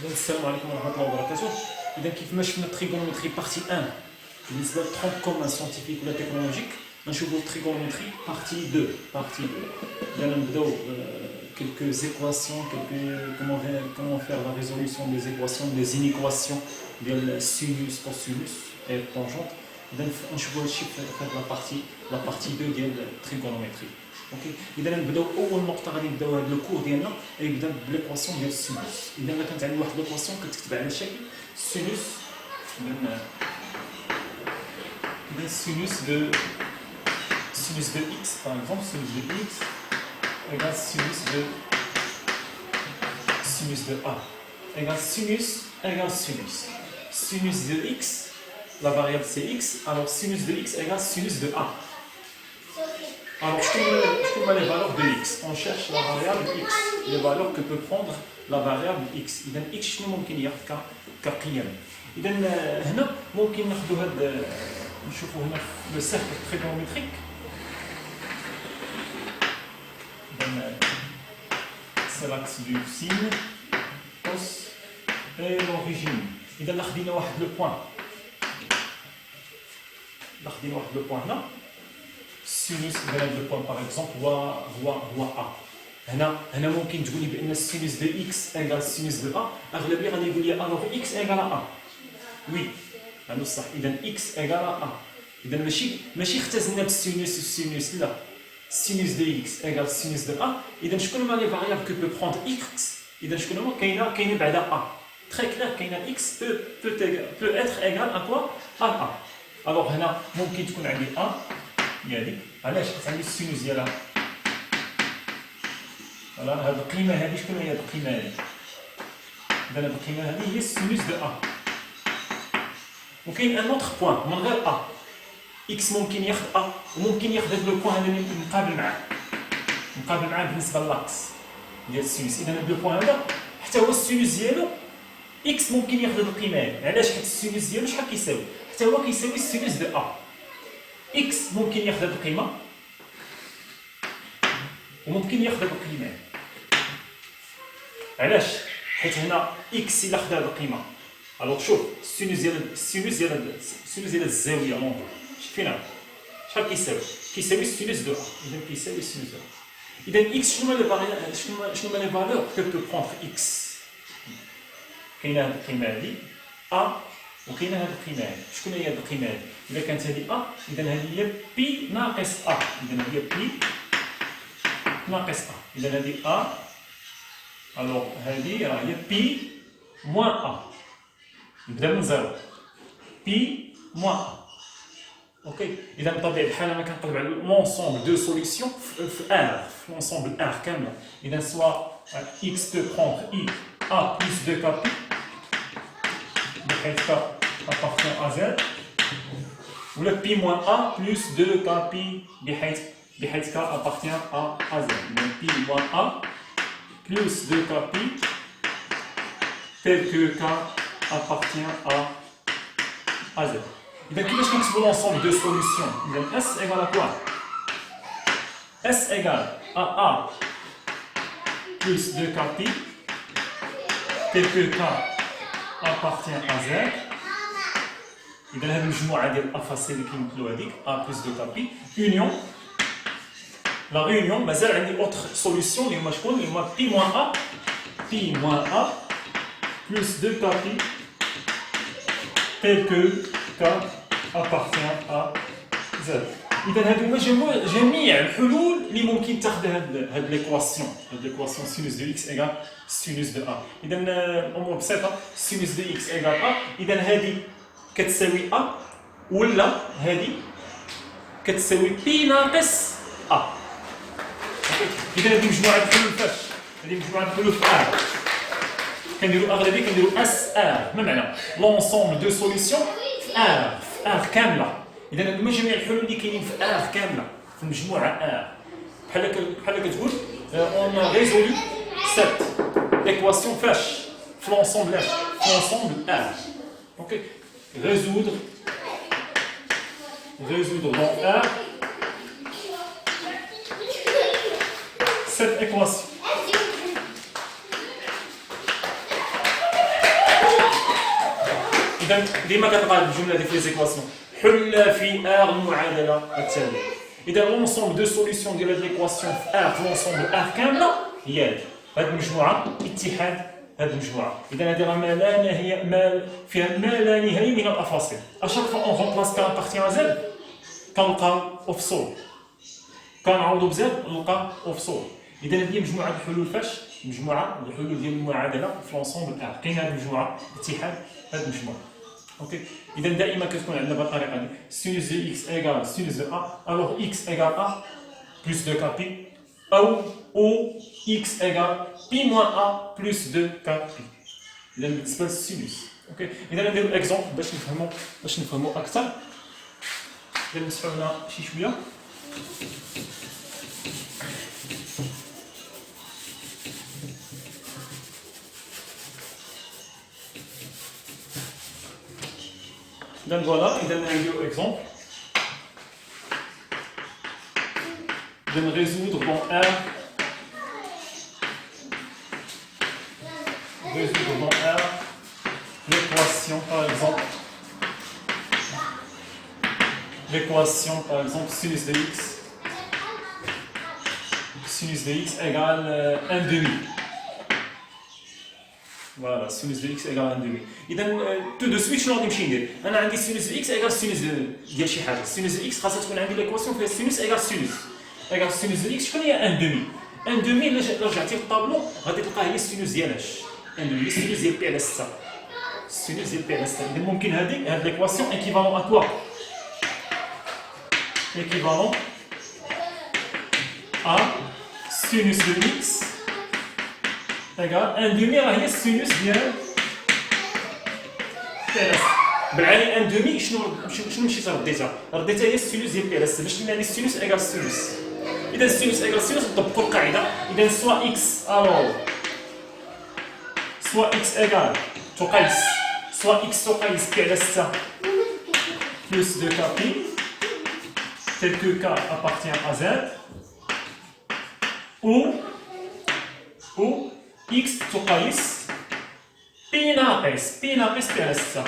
السلام عليكم ورحمة الله وبركاته. إذا كيف ما شفنا التريغونومتري بارتي 1 بالنسبة للترونك كومان سيانتيفيك ولا تكنولوجيك، غنشوفو التريغونومتري بارتي 2. إذا نبداو quelques équations, comment faire la résolution des équations, des inéquations ديال sinus, cosinus et tangente. إذا نشوفو هادشي في la partie 2 ديال التريغونومتري. اوكي اذا نبداو اول نقطه غادي نبداو هذا الكور ديالنا غيبدا بليكواسيون ديال السينوس. اذا كانت عندي واحد ليكواسيون كتكتب على شكل سينوس من سينوس دو x par exemple, sinus de x égale sinus de a égale sinus. Sinus de x, la variable c'est x, alors sinus de x égale sinus de a. Alors, je trouve les valeurs de x. On cherche la variable x, les valeurs que peut prendre la variable x. إذا x شنو ممكن ياخذ كقيم. إذا هنا ممكن ناخذوا هذا نشوفوا هنا لو سيركل تريغونومتريك. إذا c'est l'axe du signe, cos et l'origine. إذا خدينا واحد لو بوان. هنا. السينوس إذا هذا البوان باغ اكزومبل هو ا. هنا ممكن تقول لي بان السينوس دو اكس ايغال السينوس دو ا. اغلبيه غادي يقول لي الوغ اكس ايغال ا. وي هذا الصح. اذا اكس ايغال ا. اذا ماشي اختزلنا بالسينوس لا. السينوس دو اكس ايغال السينوس دو ا. اذا شكون هما لي فاريابل كو بو بروندر اكس. اذا شكون هما كاينه بعدا ا. تري كلير كاينه اكس بو اتر ايغال ا كوا ا. الوغ هنا ممكن تكون عندي ا ديالي. علاش؟ حيت عندي السينوس ديالها. فوالا هاد القيمه هادي شكون هي هاد القيمه هادي؟ اذا هاد القيمه هادي هي السينوس دو ا. وكاين ان اوتر بوان من غير ا. اكس ممكن ياخذ ا وممكن ياخذ هاد لو بوان هذا مقابل معاه بالنسبه للاكس ديال السينوس. اذا هاد لو بوان هذا حتى هو السينوس ديالو اكس ممكن ياخذ هاد القيمه هادي. علاش؟ حيت السينوس ديالو شحال كيساوي؟ حتى هو كيساوي السينوس دو ا. x ممكن ياخذ هذه القيمة وممكن ياخذ هذه القيمة. علاش؟ حيت هنا x إلا خد هذه القيمة. الوغ شوف السينوس ديال الزاوية لونغ شايفينها شحال كيساوي؟ كيساوي السينوس دو ا. إذا كيساوي السينوس دو ا. إذا x شنو هما لي فالور كو بو بروندر x؟ كاينة هذه القيمة هذه a وكاينه هذه القيمه هذه. شكون هي هذه القيمه هذه؟ اذا كانت هذه ا اذا هذه هي بي ناقص ا. اذا هي بي ناقص ا. اذا هذه ا الوغ هذه راه هي بي موان ا. نبدا من زيرو بي موان ا. اوكي اذا بطبيعه الحال انا كنقلب على لونسومبل دو سوليسيون في ار في لونسومبل ار كامله. اذا سوا اكس بو بروندر اي ا بلس 2 كابي بحيث k appartient à z ou le pi moins a plus 2 k pi بحيث k appartient à z. Donc pi moins a plus 2 k pi tel que k appartient à z. إذا كيفاش كنكتبوا l'ensemble de solutions؟ إذا s égale à quoi؟ s égale à a plus 2 k pi tel que k appartient à z. إذا هذه المجموعة ديال الأفاصيل اللي كيمثلوا هذيك a plus 2 k pi union لا réunion. مازال عندي اوتر سوليسيون اللي هما شكون؟ اللي هما pi moins a plus 2 k pi tel que k appartient à z. إذا هادو هما جميع الحلول اللي ممكن تاخذ هاد ليكواسيون سينوس دو اكس ايغال سينوس دو ا. إذا الأمور بسيطة. سينوس دو اكس ايغال ا. إذا هادي كتساوي ا ولا هادي كتساوي بي ناقص ا. إذا هادي مجموعة الحلول فاش؟ هادي مجموعة الحلول في ار. كنديرو أغلبية كنديرو اس ار. ما معنى؟ لونسومبل دو سوليسيون في ار كاملة. إذا هما جميع الحلول اللي كاينين في ار كاملة في المجموعة ار. بحال كتقول اون ريزولي سيت ايكواسيون فاش؟ في لونسومبل اش؟ في لونسومبل ار. اوكي résoudre dans R cette équation. إذا ديما كتلقى الجملة دي في ليزيكواسيون حل في ار المعادلة التالية. إذا لونسومبل دو سوليسيون ديال هاد ليكواسيون في ار في لونسومبل ار كاملة هي هادي. هاد المجموعة اتحاد هاد المجموعة. إذا هادي راه ما لا نهاية فيها ما لا نهاية من الأفاصيل. أشاك فوا أون رومبلاس كان بارتيان زد كنلقاو أوفصول. كنعوضو بزاد نلقى أوفصول. إذا هذه هي مجموعة الحلول فاش؟ مجموعة الحلول ديال المعادلة في لونسومبل ار. كاين هاد المجموعة اتحاد هاد المجموعة. اوكي اذا دائما كتكون عندنا بهذه الطريقه دي سينوس دو اكس ايغال سينوس دو ا الوغ اكس ايغال ا بلس دو كابي او اكس ايغال بي موان ا بلس دو كابي. اذا بالنسبه للسينوس اوكي اذا نديرو الاكزومبل باش نفهمو اكثر. اذا نمسحو هنا شي شويه. Donc voilà, il donne un exemple de me résoudre dans R. Résoudre dans R l'équation par exemple. L'équation par exemple sinus de x. Sinus de x égale 1 demi. Voilà, sinus de x égale 1 demi. إذا tout de suite شنو غادي نمشي ندير؟ أنا عندي sinus de x égale sinus ديال شي حاجة. sinus de x خاصها تكون عندي ليكواسيون فيها sinus égale sinus. égale sinus de x شكون هي 1 demi؟ 1 demi إلا رجعتي للطابلو غادي تلقاه هي sinus ديال اش؟ 1 demi هي sinus ديال بي على 6. sinus ديال بي على 6. إذا ممكن هاد ليكواسيون équivalent à quoi؟ équivalent à sinus de x égale 1 demi راه هي السينوس ديال بي على 6. بالعاني 1 دمي شنو مشيت رديتها هي السينوس ديال بي على 6 باش تولي السينوس ايغال سينوس. اذا السينوس ايغال سينوس نطبقوا القاعده. اذا سوا اكس الو سوا اكس ايغال تقيس سوا اكس تقيس بي على 6 بلس 2 كابي tel que k appartient à z ou x تقيس بي ناقص بي على 6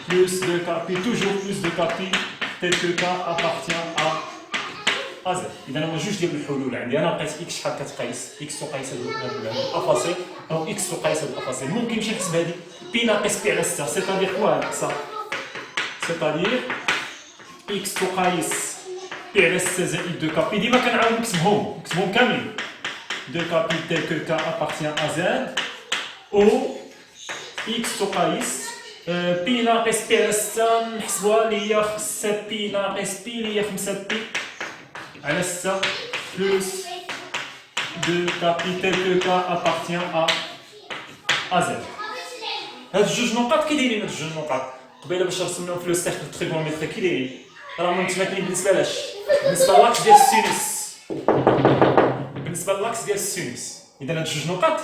plus de capi, toujours plus de capi tel que k appartient à z. إذا هما جوج ديال الحلول عندي. أنا لقيت x شحال كتقيس x تقيس هاد الأفاصيل أو x تقيس هاد الأفاصيل. ممكن نمشي نحسب هادي بي ناقص بي على 6 سيتادير كوا صا سيتادير x تقيس بي على 6 زائد 2 كابي. ديما كنعاود نكتبهم كاملين 2 كابي tel que k appartient à z ou x تقيس بي ناقص بي على 6 نحسبوها اللي هي 5 بي ناقص بي اللي هي 5 بي على 6 بلس 2 كابي tel que k appartient à z. هاد جوج نقاط كي دايرين هاد جوج نقاط؟ قبيله باش رسمناهم في لو سيركل تريغونومتريك كي دايرين؟ راهم متماثلين بالنسبه لاش؟ بالنسبه للاكس ديال السينوس. بالنسبه للاكس ديال السينوس. اذا هاد جوج نقاط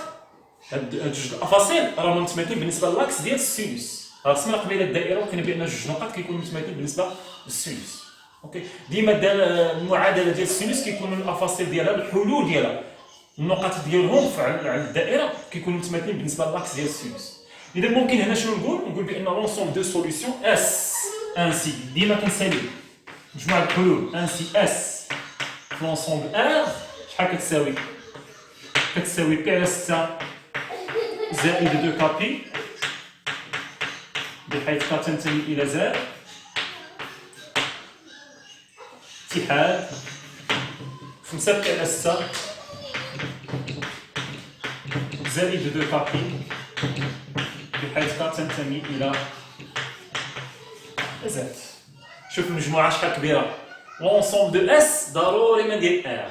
هاد جوج الافاصيل راهم متماثلين بالنسبه للاكس ديال السينوس. رسمنا قبيله الدائره وكنا بان جوج نقاط كيكونوا متماثلين بالنسبه للسينوس. اوكي ديما المعادله ديال السينوس كيكونوا الافاصيل ديالها الحلول ديالها النقاط ديالهم على الدائره كيكونوا متماثلين بالنسبه للاكس ديال السينوس. اذا ممكن هنا شنو نقول بان لونسومبل دو سوليسيون اس انسي ديما كنسالي مجموعه الحلول انسي اس في لونسومبل ار شحال كتساوي بي على 6 زائد 2 كابي بحيث ك تنتمي الى زد اتحاد 5 بي على 6 زائد 2 كابي بحيث ك تنتمي الى زد. شوف المجموعه شحال كبيره. لونسومبل دو اس ضروري ما ندير ار.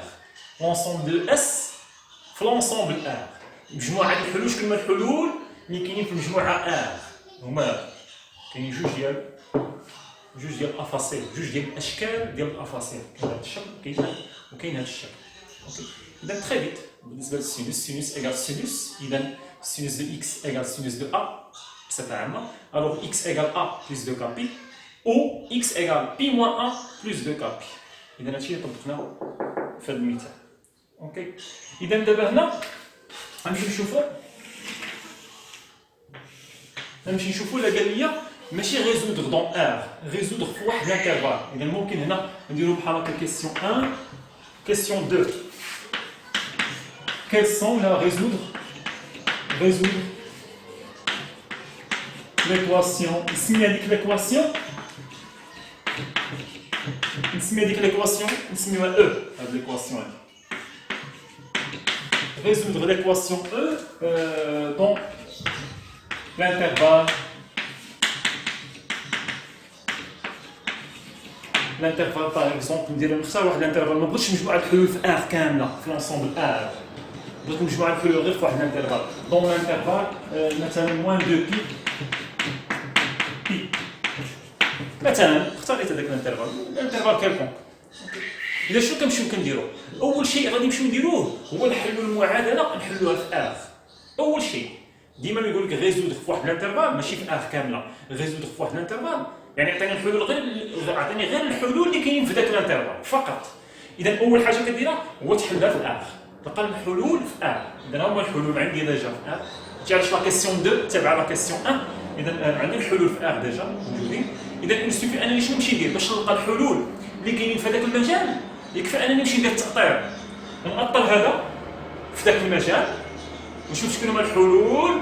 لونسومبل دو اس في لونسومبل ار. مجموعه الحلول شكون هما الحلول اللي كاينين في المجموعه ار؟ هما كاينين جوج ديال الافاصيل جوج ديال الاشكال ديال الافاصيل. كاين هذا الشكل وكاين هذا الشكل. اوكي اذا تري فيت بالنسبه للسينوس سينوس ايغال سينوس. اذا سينوس دو اكس ايغال سينوس دو ا بصفه عامه. الوغ اكس ايغال ا بلس 2 كابي او اكس ايغال بي موان ا بلس 2 كابي. اذا هادشي اللي طبقناه في هذا المثال. اوكي اذا دابا هنا غنمشيو نشوفو نمشي نشوفوا لا قال لي ماشي résoudre dans R résoudre في واحد l'intervalle اذا ممكن هنا نديروا بحال هكا question 1 question 2 quels sont là résoudre l'équation نسمي هذيك l'équation نسمي هذيك l'équation نسميوها E هذه l'équation هذه résoudre l'équation E dans l'intervalle par exemple ندير نختار واحد الانترفال ما بغيتش مجموعه الحلول في ار كامله في لونسومبل ار بغيت مجموعه الحلول غير في واحد الانترفال دون الانترفال مثلا موان 2 بي مثلا اختاريت هذاك الانترفال كالكونك اذا شنو كنمشيو كنديرو اول شيء غادي نمشيو نديروه هو نحلوا المعادله نحلوها في ار اول شيء ديما يقول لك ريزودر في واحد الانترفال ماشي في ار كامله ريزودر في واحد الانترفال يعني عطيني الحلول عطيني غير الحلول اللي كاينين في ذاك الانترفال فقط اذا اول حاجه كديرها هو تحلها في ار تلقى الحلول في ار اذا هما الحلول عندي ديجا في ار تعرف لا كيسيون 2 تبع لا كيسيون 1 اذا عندي الحلول في ار ديجا موجودين اذا يستوفي انني شنو نمشي ندير باش نلقى الحلول اللي كاينين في هذاك المجال يكفي انني نمشي ندير التأطير نأطر هذا في ذاك المجال ونشوف شكون هما الحلول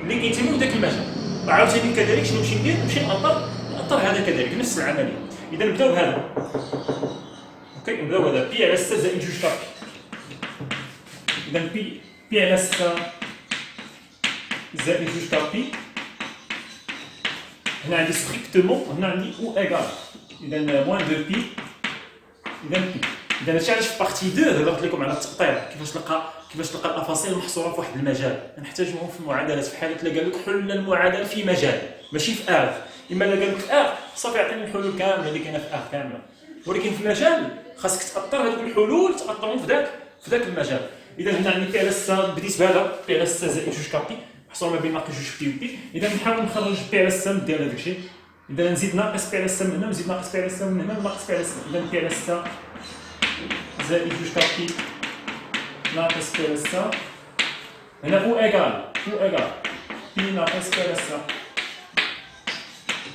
اللي كيتموا في ذاك المجال وعاوتاني كذلك شنو نمشي ندير نمشي نأطر هذا كذلك نفس العمليه اذا نبداو بهذا اوكي نبداو بهذا بي على 6 زائد جوج كابي اذا بي على 6 زائد جوج كابي هنا عندي ستريكتومون هنا عندي او ايغال اذا موان دو بي اذا بي اذا هادشي علاش في بارتي 2 هضرت لكم على التقطير كيفاش تلقى الافاصيل محصوره في واحد المجال نحتاجوهم في المعادلات في حاله الا قال لك حل المعادله في مجال ماشي في ار اما الا قال لك في ار صافي يعطيني الحلول كامله اللي كاينه في ار كامله ولكن في المجال خاصك تاطر هذوك الحلول تاطرهم في ذاك المجال اذا هنا عندي بي على 6 بديت بهذا بي على 6 زائد جوج كابي محصور ما بين ناقص جوج بي و بي اذا نحاول نخرج بي على 6 ندير هذاك الشيء اذا نزيد ناقص بي على 6 من هنا ونزيد ناقص بي على 6 من هنا وناقص بي على 6 اذا بي على 6 زائد جوج كابي ناقص بي على 6 هنا او ايغال بي ناقص بي على 6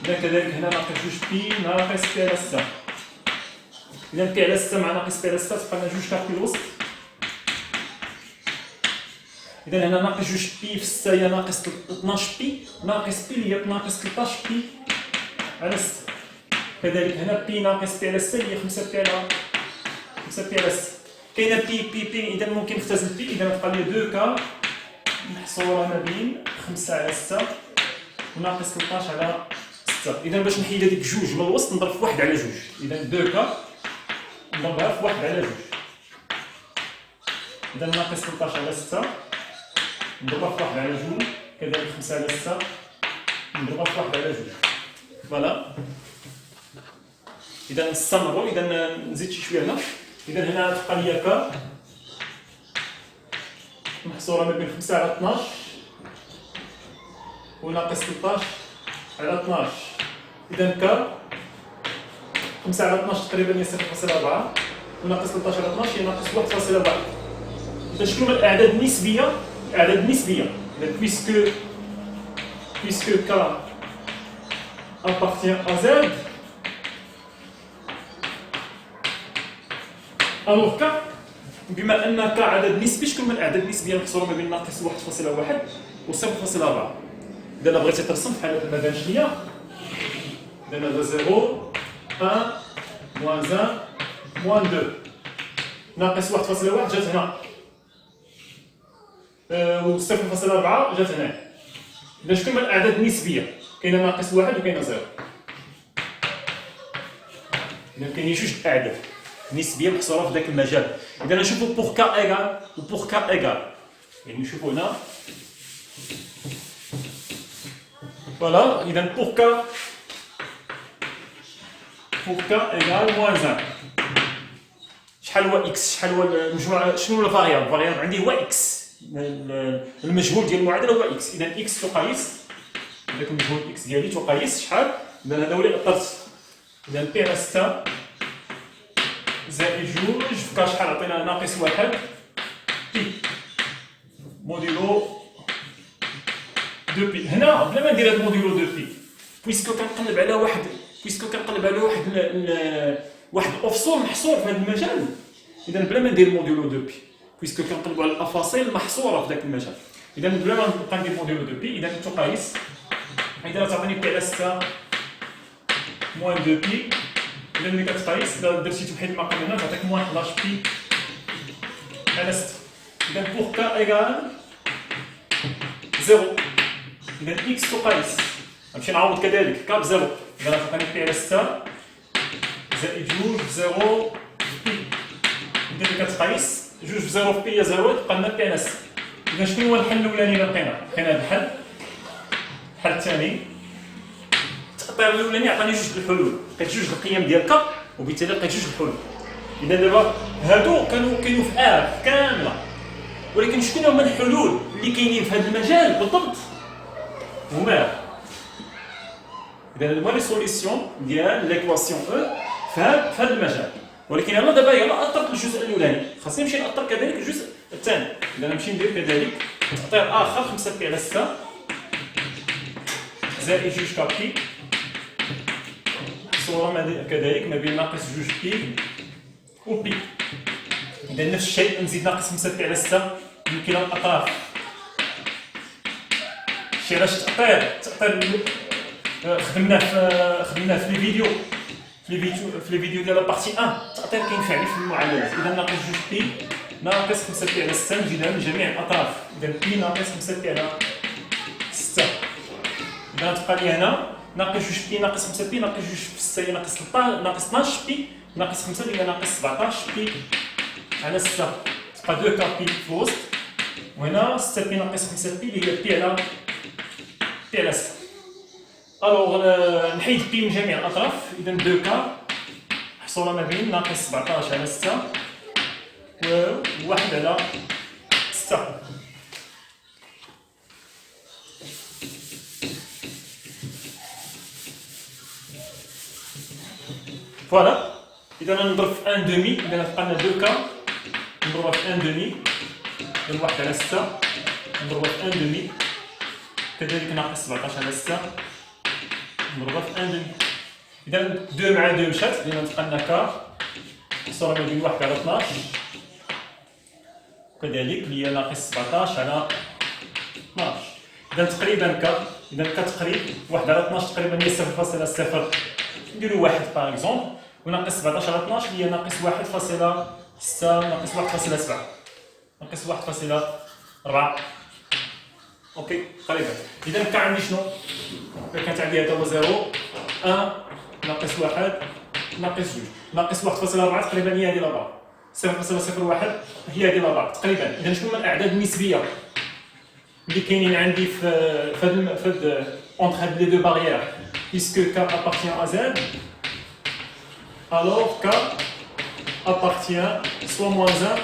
إذا كذلك هنا ناقص جوج بي ناقص بي على 6 إذا بي على 6 مع ناقص بي على 6 تبقى لنا جوج كابي الوسط إذا هنا ناقص جوج بي في 6 هي ناقص 12 بي ناقص بي اللي هي ناقص 13 بي على 6 كذلك هنا بي ناقص بي على 6 هي 5 بي على 6 كاينه بي إذا ممكن نختزل بي إذا تبقى لي 2 كا محصورة ما بين 5 على 6 وناقص 13 على 6 إذا باش نحيد هذيك جوج من الوسط نضرب في 1 على جوج إذا 2 كا نضربها في 1 على جوج إذا ناقص 13 على 6 نضربها في 1 على جوج كذلك 5 على 6 نضربها في 1 على جوج فوالا إذا نستمروا إذا نزيد شوية هنا إذا هنا تبقى لي كا محصورة ما بين 5 على 12 وناقص 13 على 12 إذا كا 5 على 12 تقريبا هي 0.4 وناقص 13 على 12 هي ناقص 1.1 إذا شنو هما الأعداد النسبية؟ الأعداد النسبية إذا puisque K appartient à Z alors K بما أن K عدد نسبي شكون من الأعداد النسبية محصورة ما بين ناقص 1.1 و 0.4 إذا لا بغيتي ترسم في حالة ما بانش ليا إذا هذا 0 1 موان 1 موان 2 ناقص 1.1 جات هنا و 0.4 جات هنا إذا شكون من الأعداد النسبية كاينه ناقص 1 وكاينه 0 إذا كاينين جوج أعداد نسبية محصورة في ذاك المجال إذا نشوفو بوغ كا إيغال و بوغ كا إيغال يعني نشوفو هنا فوالا إذا بوغ كا إيغال موان 1 شحال هو إكس شحال هو المجموعة شنو هو الفاريابل الفاريابل عندي هو إكس المجهول ديال المعادلة هو إكس إذا إكس تقيس هذاك المجهول إكس ديالي تقيس شحال إذا هذا هو اللي أطرت إذا بي على 6 زائد جوج في كا شحال عطينا ناقص 1 بي موديلو 2 بي هنا بلا ما ندير هاد الموديلو 2 بي بويسكو كنقلب على واحد الاوفسول محصور في هذا المجال. اذا بلا ما ندير موديلو 2 بي بويسكو كنقلبوا على الافاصيل المحصوره في ذاك المجال. اذا بلا ما نبقى ندير موديلو 2 بي اذا تقايس اذا تعطيني بي على 6 موان 2 بي. اذا ملي كتقايس اذا درتي توحيد المقام هنا تعطيك موان 11 بي على 6. اذا بوغ كا ايغال 0 اذا اكس تقايس غنمشي نعوض كذلك كا ب 0 اذا تعطيني بي على 6 زائد 2 ب 0 بي. اذا ملي كتقايس 2 ب 0 بي هي 0 تبقى لنا بي على 6. اذا شنو هو الحل الاولاني اللي لقينا هذا الحل. الحل الثاني التأطير الاولاني عطاني جوج الحلول لقيت جوج القيم ديال كا وبالتالي لقيت جوج الحلول. اذا دابا هادو كانوا في ار كامله ولكن شكون هما الحلول اللي كاينين في هذا المجال بالضبط هما. اذا هما لي سوليسيون ديال ليكواسيون او في هذا المجال. ولكن انا دابا يلاه اطرت الجزء الاولاني خاصني نمشي ناطر كذلك الجزء الثاني. اذا نمشي ندير كذلك تأطير اخر 5 بي على 6 زائد جوج كابي صورة كذلك ما بين ناقص جوج بي و بي. اذا نفس الشيء نزيد ناقص 5 بي على 6 من كلا الاطراف. شي علاش التأطير خدمناه في لي فيديو في لي فيديو ديال البارتي 1. التأطير كاين فعلي في المعادلات. اذا ناقص جوج بي ناقص 5 بي على 6 نزيدها من جميع الاطراف. اذا بي ناقص 5 بي على 6. اذا تبقى لي هنا ناقص جوج بي ناقص 5 بي ناقص جوج في 6 ناقص 13 ناقص 12 بي ناقص 5 اللي هي ناقص 17 بي على 6. تبقى 2 كا بي في الوسط وهنا 6 بي ناقص 5 بي اللي هي بي على 6. الوغ نحيد بي من جميع الاطراف. اذا 2 كا محصوره ما بين ناقص 17 على 6 و 1 على 6. فوالا. اذا نضرب في 1 دومي اذا تبقى لنا 2 كا نضربها في 1 دومي من 1 على 6 نضربها في 1 دومي كذلك ناقص 17 على 6 نضربها في 1 دومي. اذا 2 مع 2 مشات اذا تبقى لنا كا محصوره ما بين 1 على 12 كذلك اللي هي ناقص 17 على 12. اذا تقريبا كا اذا كا تقريب 1 على 12 تقريبا هي 0.0 نديرو 1 باغ اكزومبل وناقص 17 على 12 اللي هي ناقص 1.6 ناقص 1.7 ناقص 1.4. اوكي قريبا. اذا كان عندي شنو؟ كانت عندي هذا هو 0 1 ناقص 1 ناقص 2 ناقص 1.4 تقريبا هي هذه لابار 0.01 هي هذه لابار تقريبا. اذا شنو هما الاعداد النسبيه اللي كاينين عندي في entre les deux barrières puisque K appartient à Z alors K appartient soit moins 1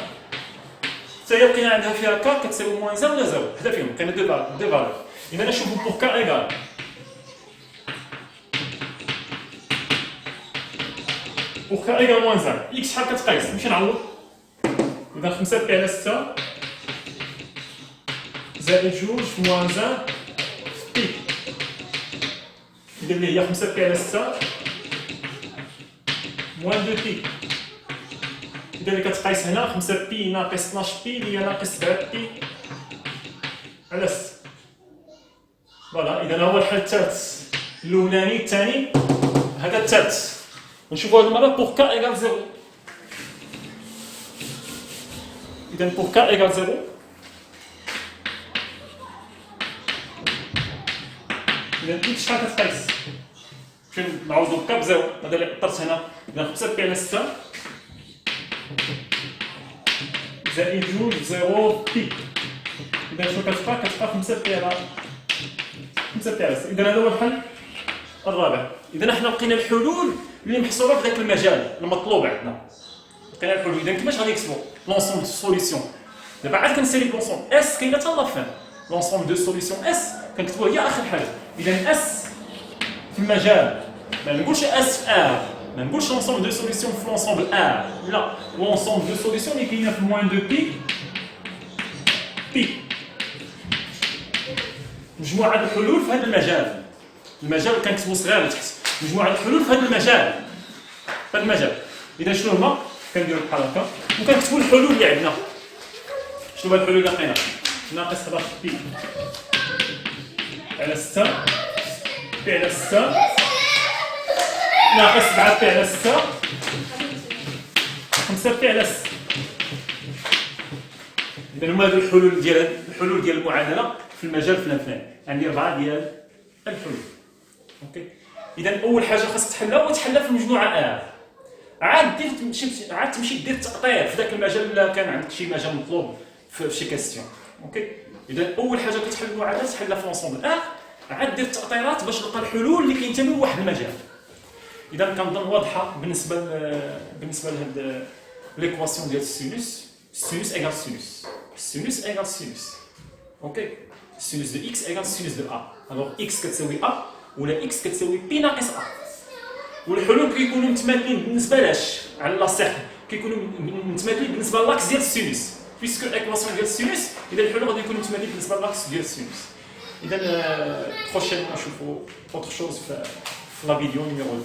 حتى بقينا عندها فيها K كتساوي moins 1 ولا 0 حدا فيهم كاين دو فالور. اذا نشوفوا pour K égal pour K égal moins 1 x شحال كتقيس نمشي نعوض. اذا 5 بي على 6 زائد جوج في موان 1 في بي. إذا اللي هي 5 بي على 6 موان 2 بي. إذا اللي كتقيس هنا 5 بي ناقص 12 بي اللي هي ناقص 7 بي على 6. فوالا. إذا هو الحل الثالث الأولاني الثاني هذا الثالث. ونشوفو هاد المرة بوغ كا إيكال 0. إذا بوغ كا إيكال 0 إذا إكس شحال كتقيس؟ نمشيو نعوضو كا بزيرو هذا اللي حطرت هنا. إذا 5 بي على 6 زائد جوج زيرو بي. إذا شنو كتبقى 5 بي على 6. إذا هذا هو الحل الرابع. إذا حنا لقينا الحلول اللي محصورة في ذاك المجال المطلوب عندنا. لقينا الحلول. إذا كيفاش غادي نكتبو لونسومبل دو سوليسيون؟ دابا عاد كنسالي لونسومبل اس كاينه حتى لافان. لونسومبل دو سوليسيون اس كنكتبوها هي اخر حاجه. اذا اس في المجال ما نقولش اس في ار ما نقولش لونسومبل دو سوليسيون في لونسومبل ار لا لونسومبل دو سوليسيون اللي كاينه في موان دو بي مجموعه الحلول في هذا المجال. المجال كنكتبو صغير لتحت، مجموعه الحلول في هذا المجال، في هذا المجال. اذا شنو هما؟ كنديرو بحال هكا وكنكتبو الحلول اللي عندنا. شنو هما الحلول اللي لقينا؟ ناقص 11 بي على 6 بي على 6 ناقص 7 بي على 6 5 بي على 6. إذا هما هادو الحلول ديال المعادلة في المجال الفلاني. عندي 4 ديال الحلول. اوكي. إذا أول حاجة خاصك تحلها هو تحلها في المجموعة عاد تمشي دير التأطير في ذاك المجال إلا كان عندك شي مجال مطلوب في شي كاستيون. اوكي. إذا أول حاجة كتحل المعادلة تحلها في لونسومبل عاد دير التأطيرات باش تلقى الحلول اللي كينتميو لواحد المجال. إذا كنظن واضحة بالنسبة لهاد ليكواسيون ديال السينوس. Sinus égale sinus. Sinus égale sinus. Ok. Sinus de x égale sinus de a. Alors x كتساوي a ولا x كتساوي b ناقص a. والحلول كيكونوا متماثلين بالنسبة لاش؟ على لاصق كيكونوا متماثلين بالنسبة لاكس ديال السينوس. بيسكو الايكواسيون ديال السينوس إذا الحلول غادي يكونوا متماثلين بالنسبة لاكس ديال السينوس. إذا بروشينمون نشوفوا اوتر شوز في لا فيديو نيميرو 2.